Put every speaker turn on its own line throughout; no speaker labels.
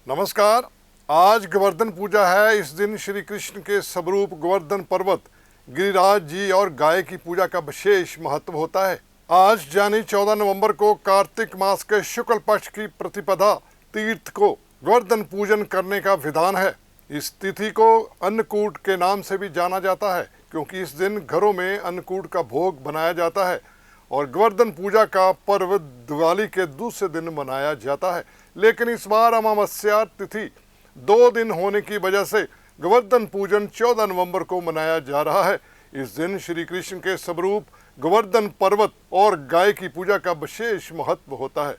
नमस्कार। आज गोवर्धन पूजा है। इस दिन श्री कृष्ण के स्वरूप गोवर्धन पर्वत, गिरिराज जी और गाय की पूजा का विशेष महत्व होता है। आज यानी 14 नवंबर को कार्तिक मास के शुक्ल पक्ष की प्रतिपदा तीर्थ को गोवर्धन पूजन करने का विधान है। इस तिथि को अन्नकूट के नाम से भी जाना जाता है, क्योंकि इस दिन घरों में अन्नकूट का भोग बनाया जाता है और गोवर्धन पूजा का पर्व दिवाली के दूसरे दिन मनाया जाता है। लेकिन इस बार अमावस्या तिथि 2 दिन होने की वजह से गोवर्धन पूजन 14 नवंबर को मनाया जा रहा है। इस दिन श्री कृष्ण के स्वरूप गोवर्धन पर्वत और गाय की पूजा का विशेष महत्व होता है।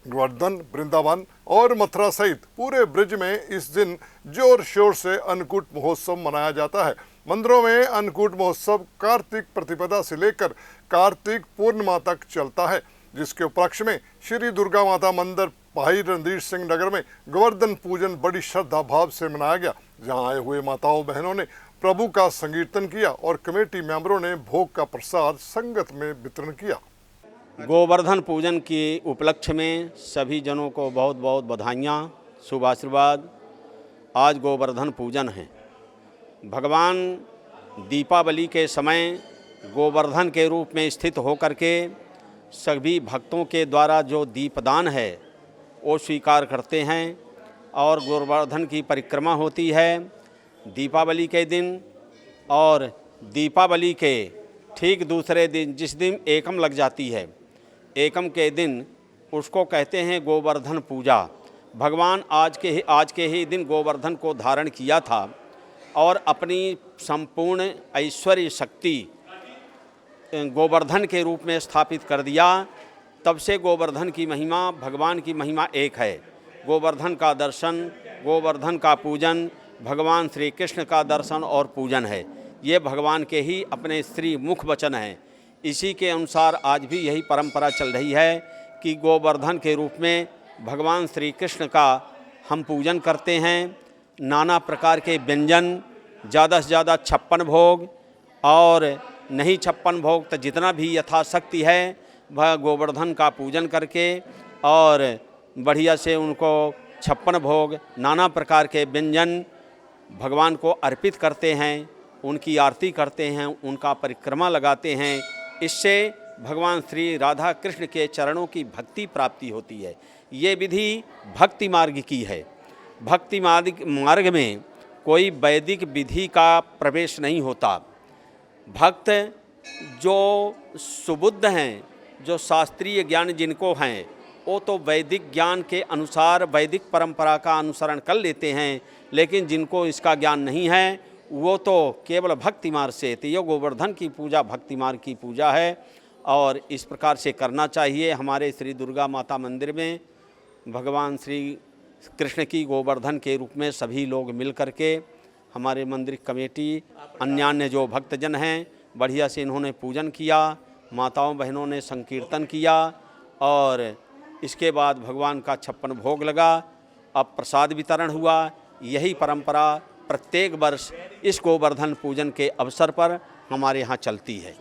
गोवर्धन, वृंदावन और मथुरा सहित पूरे ब्रज में इस दिन जोर शोर से अन्नकूट महोत्सव मनाया जाता है। मंदिरों में अन्नकूट महोत्सव कार्तिक प्रतिपदा से लेकर कार्तिक पूर्णिमा तक चलता है, जिसके उपलक्ष्य में श्री दुर्गा माता मंदिर भाई रणधीर सिंह नगर में गोवर्धन पूजन बड़ी श्रद्धा भाव से मनाया गया, जहां आए हुए माताओं बहनों ने प्रभु का संकीर्तन किया और कमेटी मेंबरों ने भोग का प्रसाद संगत में वितरण किया।
गोवर्धन पूजन के उपलक्ष्य में सभी जनों को बहुत बहुत बधाइयाँ, शुभ आशीर्वाद। आज गोवर्धन पूजन है। भगवान दीपावली के समय गोवर्धन के रूप में स्थित होकर के सभी भक्तों के द्वारा जो दीपदान है वो स्वीकार करते हैं और गोवर्धन की परिक्रमा होती है दीपावली के दिन। और दीपावली के ठीक दूसरे दिन, जिस दिन एकम लग जाती है, एकम के दिन उसको कहते हैं गोवर्धन पूजा। भगवान आज के ही दिन गोवर्धन को धारण किया था और अपनी संपूर्ण ऐश्वर्य शक्ति गोवर्धन के रूप में स्थापित कर दिया। तब से गोवर्धन की महिमा, भगवान की महिमा एक है। गोवर्धन का दर्शन, गोवर्धन का पूजन, भगवान श्री कृष्ण का दर्शन और पूजन है। ये भगवान के ही अपने श्री मुख वचन हैं। इसी के अनुसार आज भी यही परंपरा चल रही है कि गोवर्धन के रूप में भगवान श्री कृष्ण का हम पूजन करते हैं। नाना प्रकार के व्यंजन, ज़्यादा से ज़्यादा 56 भोग, और नहीं 56 भोग तो जितना भी यथाशक्ति है वह गोवर्धन का पूजन करके और बढ़िया से उनको 56 भोग, नाना प्रकार के व्यंजन भगवान को अर्पित करते हैं, उनकी आरती करते हैं, उनका परिक्रमा लगाते हैं। इससे भगवान श्री राधा कृष्ण के चरणों की भक्ति प्राप्ति होती है। ये विधि भक्ति मार्ग की है। भक्ति मार्ग में कोई वैदिक विधि का प्रवेश नहीं होता। भक्त जो सुबुद्ध हैं, जो शास्त्रीय ज्ञान जिनको हैं, वो तो वैदिक ज्ञान के अनुसार वैदिक परंपरा का अनुसरण कर लेते हैं। लेकिन जिनको इसका ज्ञान नहीं है वो तो केवल भक्ति मार्ग से। तो ये गोवर्धन की पूजा भक्ति मार्ग की पूजा है और इस प्रकार से करना चाहिए। हमारे श्री दुर्गा माता मंदिर में भगवान श्री कृष्ण की गोवर्धन के रूप में सभी लोग मिल करके, हमारे मंदिर कमेटी, अन्य जो भक्तजन हैं, बढ़िया से इन्होंने पूजन किया। माताओं बहनों ने संकीर्तन किया और इसके बाद भगवान का 56 भोग लगा। अब प्रसाद वितरण हुआ। यही परंपरा प्रत्येक वर्ष इस गोवर्धन पूजन के अवसर पर हमारे यहाँ चलती है।